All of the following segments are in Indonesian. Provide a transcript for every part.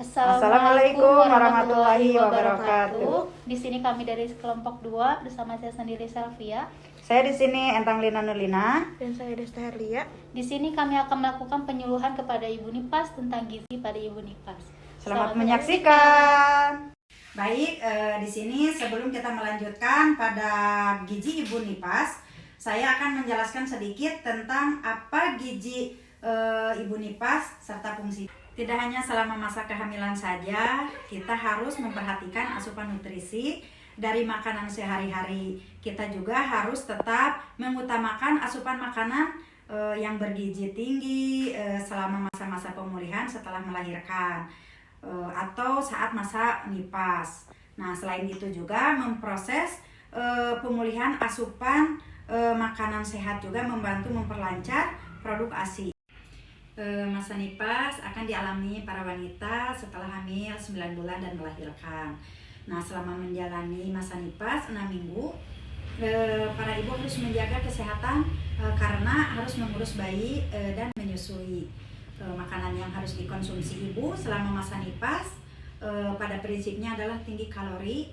Assalamualaikum warahmatullahi wabarakatuh. Di sini kami dari kelompok 2 bersama saya sendiri Selvia. Saya di sini Entang Lina Nurlina. Dan saya Desta Herlia. Di sini kami akan melakukan penyuluhan kepada Ibu Nipas tentang gizi pada Ibu Nipas. Selamat menyaksikan. Baik, di sini sebelum kita melanjutkan pada gizi Ibu Nipas, saya akan menjelaskan sedikit tentang apa gizi Ibu Nipas serta fungsi. Tidak hanya selama masa kehamilan saja, kita harus memperhatikan asupan nutrisi dari makanan sehari-hari. Kita juga harus tetap mengutamakan asupan makanan yang bergizi tinggi selama masa-masa pemulihan setelah melahirkan atau saat masa nipas. Nah, selain itu juga memproses pemulihan asupan makanan sehat juga membantu memperlancar produk ASI. Masa nipas akan dialami para wanita setelah hamil 9 bulan dan melahirkan. Nah, selama menjalani masa nipas 6 minggu, para ibu harus menjaga kesehatan karena harus mengurus bayi dan menyusui. Makanan yang harus dikonsumsi ibu selama masa nipas pada prinsipnya adalah tinggi kalori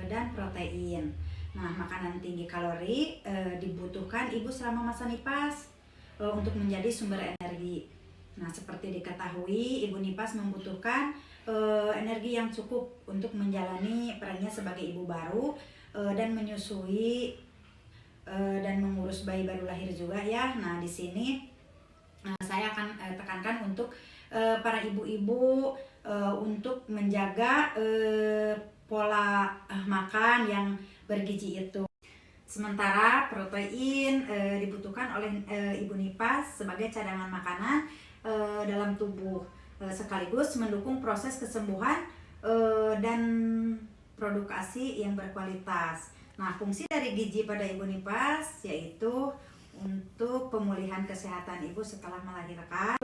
dan protein. Nah, makanan tinggi kalori dibutuhkan ibu selama masa nipas untuk menjadi sumber energi. Nah, seperti diketahui, Ibu Nipas membutuhkan energi yang cukup untuk menjalani perannya sebagai ibu baru dan menyusui dan mengurus bayi baru lahir juga ya. Nah, di sini saya akan tekankan untuk para ibu-ibu untuk menjaga pola makan yang bergizi itu. Sementara protein dibutuhkan oleh Ibu Nipas sebagai cadangan makanan dalam tubuh sekaligus mendukung proses kesembuhan dan produk ASI yang berkualitas. Nah, fungsi dari gizi pada Ibu Nipas yaitu untuk pemulihan kesehatan ibu setelah melahirkan,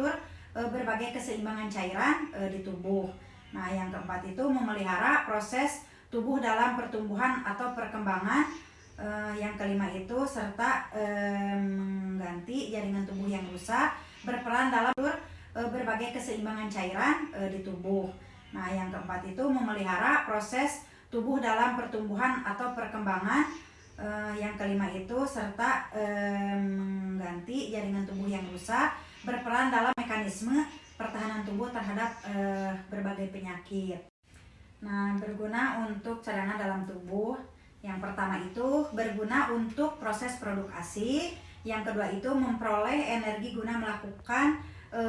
berbagai keseimbangan cairan di tubuh. Nah, yang keempat itu memelihara proses tubuh dalam pertumbuhan atau perkembangan. Yang kelima itu serta mengganti jaringan tubuh yang rusak, berperan dalam berbagai keseimbangan cairan di tubuh. Nah, yang keempat itu memelihara proses tubuh dalam pertumbuhan atau perkembangan. Yang kelima itu serta mengganti jaringan tubuh yang rusak, berperan dalam mekanisme pertahanan tubuh terhadap berbagai penyakit. Nah, berguna untuk cadangan dalam tubuh. Yang pertama itu berguna untuk proses produk ASI. Yang kedua itu memperoleh energi guna melakukan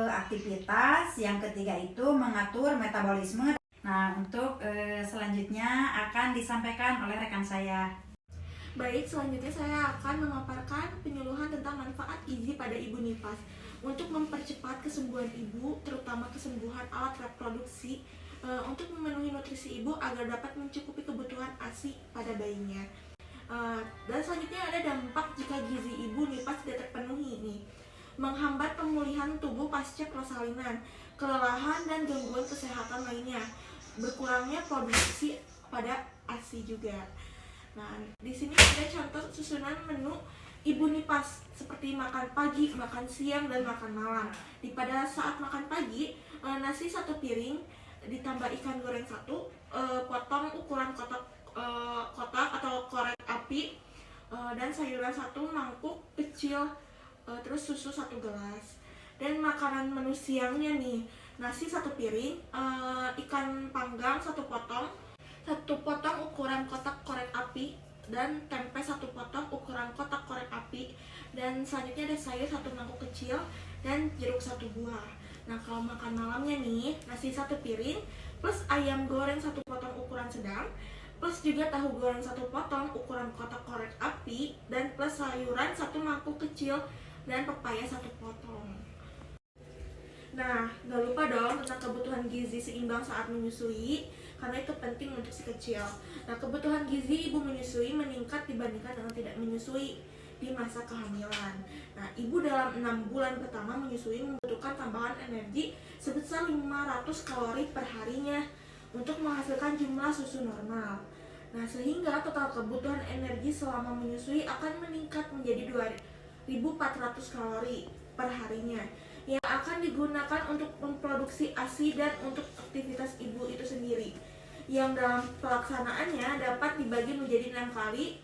aktivitas. Yang ketiga itu mengatur metabolisme. Nah, untuk selanjutnya akan disampaikan oleh rekan saya. Baik, selanjutnya saya akan memaparkan penyuluhan tentang manfaat gizi pada Ibu Nipas untuk mempercepat kesembuhan ibu, terutama kesembuhan alat reproduksi, untuk memenuhi nutrisi ibu agar dapat mencukupi kebutuhan ASI pada bayinya. Dan selanjutnya ada dampak jika gizi Ibu Nipas tidak terpenuhi nih. Menghambat pemulihan tubuh pasca persalinan, kelelahan dan gangguan kesehatan lainnya, berkurangnya produksi pada ASI juga. Nah, di sini ada contoh susunan menu Ibu Nipas seperti makan pagi, makan siang, dan makan malam. Pada saat makan pagi, nasi 1 piring ditambah ikan goreng 1, potong ukuran kotak atau korek api, dan sayuran 1 mangkuk kecil, terus susu 1 gelas. Dan makanan menu siangnya nih, nasi 1 piring, ikan panggang 1 potong, 1 potong ukuran kotak korek api, dan tempe 1 potong ukuran kotak korek api. Dan selanjutnya ada sayur 1 mangkuk kecil dan jeruk 1 buah. Nah, kalau makan malamnya nih, nasi 1 piring plus ayam goreng 1 potong ukuran sedang, plus juga tahu goreng 1 potong ukuran kotak korek api, dan plus sayuran 1 mangkuk kecil dan pepaya 1 potong. Nah, gak lupa dong tentang kebutuhan gizi seimbang saat menyusui, karena itu penting untuk si kecil. Nah, kebutuhan gizi ibu menyusui meningkat dibandingkan dengan tidak menyusui di masa kehamilan. Nah, ibu dalam 6 bulan pertama menyusui membutuhkan tambahan energi sebesar 500 kalori per harinya untuk menghasilkan jumlah susu normal. Nah, sehingga total kebutuhan energi selama menyusui akan meningkat menjadi 2.400 kalori per harinya. yang akan digunakan untuk memproduksi ASI dan untuk aktivitas ibu itu sendiri, yang dalam pelaksanaannya dapat dibagi menjadi 6 kali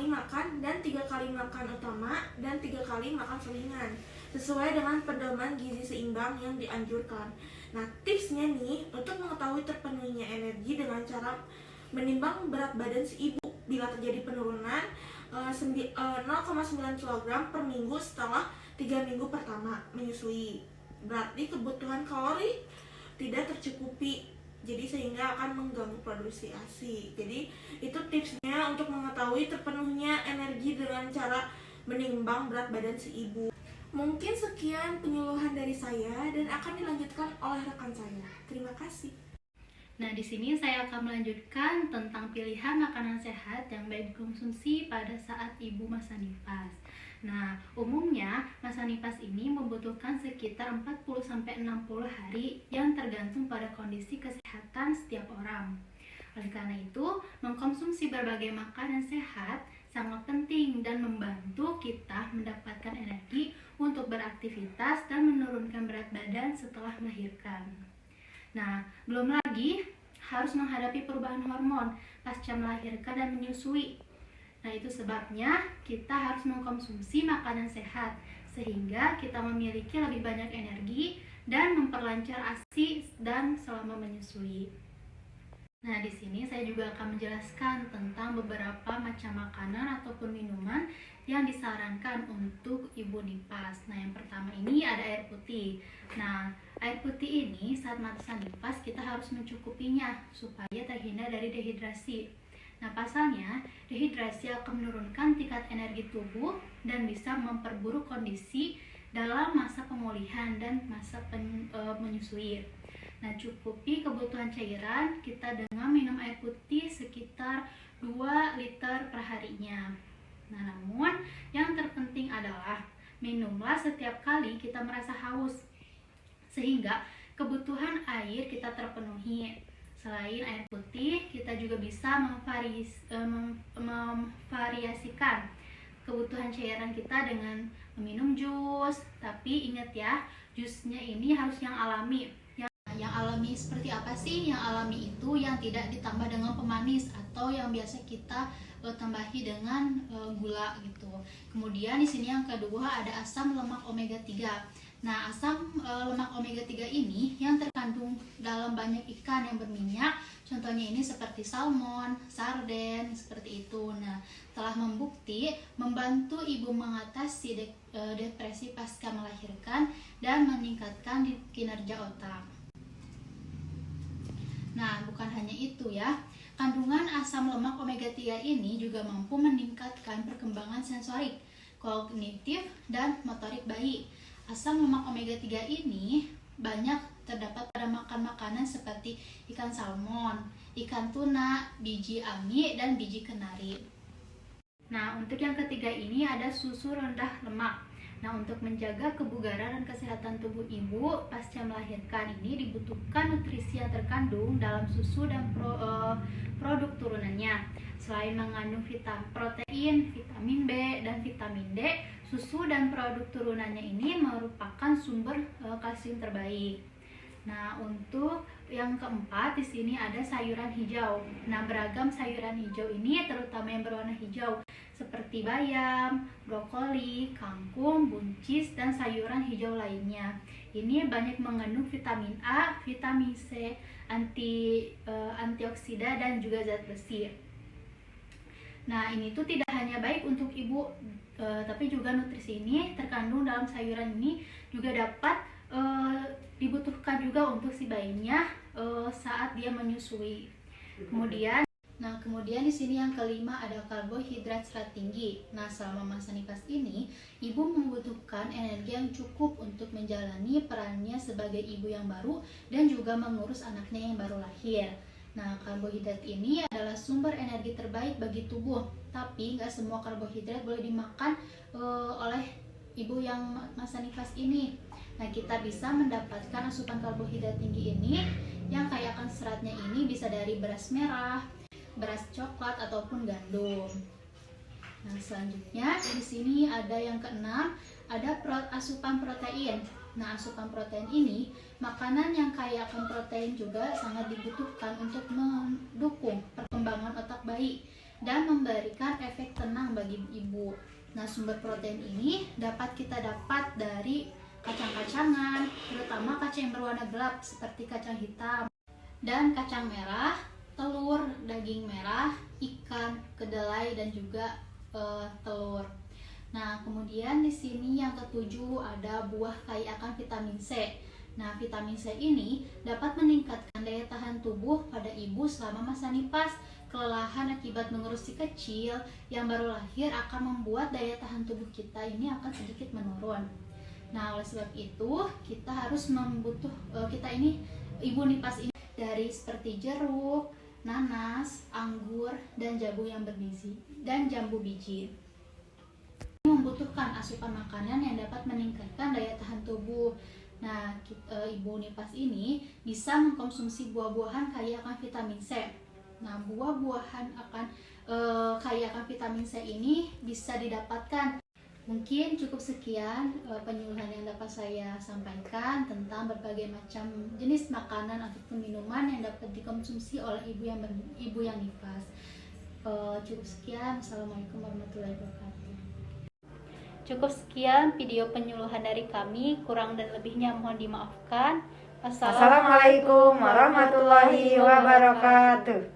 makan dan 3 kali makan utama dan 3 kali makan selingan sesuai dengan pedoman gizi seimbang yang dianjurkan. Nah, tipsnya nih untuk mengetahui terpenuhinya energi dengan cara menimbang berat badan si ibu. Bila terjadi penurunan 0,9 kg per minggu setelah 3 minggu pertama menyusui, berarti kebutuhan kalori tidak tercukupi, jadi sehingga akan mengganggu produksi ASI. Jadi itu tipsnya untuk mengetahui terpenuhnya energi dengan cara menimbang berat badan si ibu. Mungkin sekian penyuluhan dari saya dan akan dilanjutkan oleh rekan saya. Terima kasih. Nah, di sini saya akan melanjutkan tentang pilihan makanan sehat yang baik dikonsumsi pada saat ibu masa nifas. Nah, umumnya masa nifas ini membutuhkan sekitar 40-60 hari yang tergantung pada kondisi kesehatan setiap orang. Oleh karena itu, mengkonsumsi berbagai makanan sehat sangat penting dan membantu kita mendapatkan energi untuk beraktivitas dan menurunkan berat badan setelah melahirkan. Nah, belum lagi harus menghadapi perubahan hormon pasca melahirkan dan menyusui. Nah, itu sebabnya kita harus mengkonsumsi makanan sehat sehingga kita memiliki lebih banyak energi dan memperlancar ASI dan selama menyusui. Nah, di sini saya juga akan menjelaskan tentang beberapa macam makanan ataupun minuman yang disarankan untuk ibu nifas. Nah, yang pertama ini ada air putih. Nah, air putih ini saat masa nifas kita harus mencukupinya supaya terhindar dari dehidrasi. Nah, pasalnya dehidrasi akan menurunkan tingkat energi tubuh dan bisa memperburuk kondisi dalam masa pemulihan dan masa menyusui. Nah, cukupi kebutuhan cairan kita dengan minum air putih sekitar 2 liter per harinya. Nah, namun yang terpenting adalah minumlah setiap kali kita merasa haus sehingga kebutuhan air kita terpenuhi. Selain air putih, kita juga bisa memvariasikan kebutuhan cairan kita dengan meminum jus. Tapi ingat ya, jusnya ini harus yang alami. Yang alami seperti apa sih? Yang alami itu yang tidak ditambah dengan pemanis atau yang biasa kita tambahi dengan gula gitu. Kemudian di sini yang kedua ada asam lemak omega 3. Nah, asam lemak omega 3 ini yang terkandung dalam banyak ikan yang berminyak. Contohnya ini seperti salmon, sarden, seperti itu. Nah, telah membukti membantu ibu mengatasi depresi pasca melahirkan dan meningkatkan kinerja otak. Nah, bukan hanya itu ya. Kandungan asam lemak omega 3 ini juga mampu meningkatkan perkembangan sensorik, kognitif, dan motorik bayi. Asam lemak omega 3 ini banyak terdapat pada makanan seperti ikan salmon, ikan tuna, biji ami, dan biji kenari. Nah, untuk yang ketiga ini ada susu rendah lemak. Nah, untuk menjaga kebugaran dan kesehatan tubuh ibu pasca melahirkan ini dibutuhkan nutrisi yang terkandung dalam susu dan produk turunannya. Selain mengandung protein, vitamin B, dan vitamin D, susu dan produk turunannya ini merupakan sumber kalsium terbaik. Nah, untuk yang keempat di sini ada sayuran hijau. Nah, beragam sayuran hijau ini terutama yang berwarna hijau seperti bayam, brokoli, kangkung, buncis, dan sayuran hijau lainnya. Ini banyak mengandung vitamin A, vitamin C, antioksida, dan juga zat besi. Nah, ini tuh tidak hanya baik untuk ibu, tapi juga nutrisi ini terkandung dalam sayuran ini juga dapat dibutuhkan juga untuk si bayinya saat dia menyusui. Kemudian di sini yang kelima ada karbohidrat serat tinggi. Nah, selama masa nifas ini, ibu membutuhkan energi yang cukup untuk menjalani perannya sebagai ibu yang baru dan juga mengurus anaknya yang baru lahir. Nah, karbohidrat ini adalah sumber energi terbaik bagi tubuh, tapi nggak semua karbohidrat boleh dimakan oleh ibu yang masa nifas ini. Nah, kita bisa mendapatkan asupan karbohidrat tinggi ini yang kaya akan seratnya ini bisa dari beras merah, beras coklat, ataupun gandum. Nah, selanjutnya di sini ada yang keenam, ada asupan protein. Nah, asupan protein ini, makanan yang kaya akan protein juga sangat dibutuhkan untuk mendukung perkembangan otak bayi dan memberikan efek tenang bagi ibu. Nah, sumber protein ini dapat kita dapat dari kacang-kacangan, terutama kacang yang berwarna gelap seperti kacang hitam dan kacang merah, telur, daging merah, ikan, kedelai dan juga telur. Nah, kemudian di sini yang ketujuh ada buah kaya akan vitamin C. Nah, vitamin C ini dapat meningkatkan daya tahan tubuh pada ibu selama masa nifas. Kelelahan akibat mengurus si kecil yang baru lahir akan membuat daya tahan tubuh kita ini akan sedikit menurun. Nah, oleh sebab itu kita harus ibu nifas ini dari seperti jeruk, nanas, anggur, dan jambu biji. Membutuhkan asupan makanan yang dapat meningkatkan daya tahan tubuh. Nah, ibu nifas ini bisa mengkonsumsi buah-buahan kaya akan vitamin C. Nah, buah-buahan kaya akan vitamin C ini bisa didapatkan. Mungkin cukup sekian penyuluhan yang dapat saya sampaikan tentang berbagai macam jenis makanan ataupun minuman yang dapat dikonsumsi oleh ibu yang nifas. Cukup sekian. Assalamualaikum warahmatullahi wabarakatuh. Cukup sekian video penyuluhan dari kami, kurang dan lebihnya mohon dimaafkan. Assalamualaikum warahmatullahi wabarakatuh.